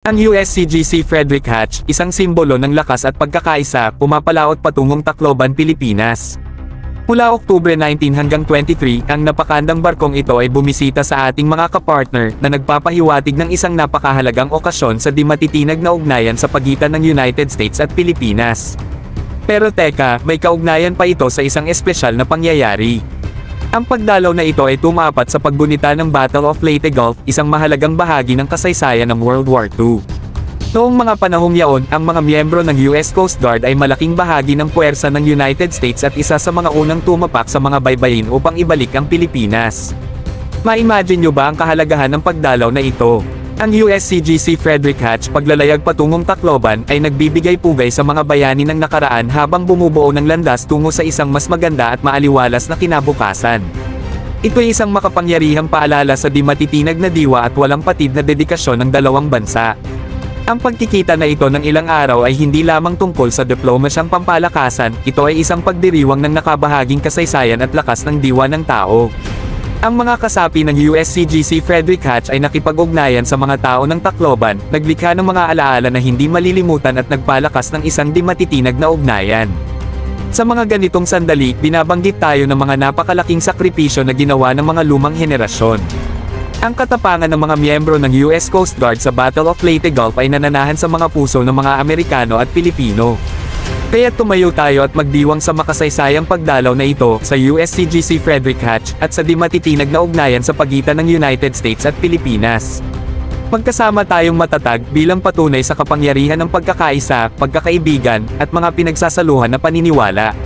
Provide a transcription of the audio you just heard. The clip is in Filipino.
Ang USCGC Frederick Hatch, isang simbolo ng lakas at pagkakaisa, pumapalaot patungong Tacloban, Pilipinas. Mula Oktubre 19 hanggang 23, ang napakandang barkong ito ay bumisita sa ating mga kapartner na nagpapahiwatig ng isang napakahalagang okasyon sa di matitinag na ugnayan sa pagitan ng United States at Pilipinas. Pero teka, may kaugnayan pa ito sa isang espesyal na pangyayari. Ang pagdalaw na ito ay tumapat sa paggunita ng Battle of Leyte Gulf, isang mahalagang bahagi ng kasaysayan ng World War II. Noong mga panahong yaon, ang mga miyembro ng US Coast Guard ay malaking bahagi ng puwersa ng United States at isa sa mga unang tumapak sa mga baybayin upang ibalik ang Pilipinas. Ma-imagine nyo ba ang kahalagahan ng pagdalaw na ito? Ang USCGC Frederick Hatch paglalayag patungong Tacloban ay nagbibigay pugay sa mga bayani ng nakaraan habang bumubuo ng landas tungo sa isang mas maganda at maaliwalas na kinabukasan. Ito'y isang makapangyarihang paalala sa di matitinag na diwa at walang patid na dedikasyon ng dalawang bansa. Ang pagkikita na ito ng ilang araw ay hindi lamang tungkol sa diplomasyang pampalakasan, ito ay isang pagdiriwang ng nakabahaging kasaysayan at lakas ng diwa ng tao. Ang mga kasapi ng USCGC Frederick Hatch ay nakipag-ugnayan sa mga tao ng Tacloban, naglikha ng mga alaala na hindi malilimutan at nagpalakas ng isang di matitinag na ugnayan. Sa mga ganitong sandali, binabanggit tayo ng mga napakalaking sakripisyo na ginawa ng mga lumang henerasyon. Ang katapangan ng mga miyembro ng US Coast Guard sa Battle of Leyte Gulf ay nananahan sa mga puso ng mga Amerikano at Pilipino. Kaya tumayo tayo at magdiwang sa makasaysayang pagdalaw na ito sa USCGC Frederick Hatch at sa di matitinag na ugnayan sa pagitan ng United States at Pilipinas. Magkasama tayong matatag bilang patunay sa kapangyarihan ng pagkakaisa, pagkakaibigan, at mga pinagsasaluhan na paniniwala.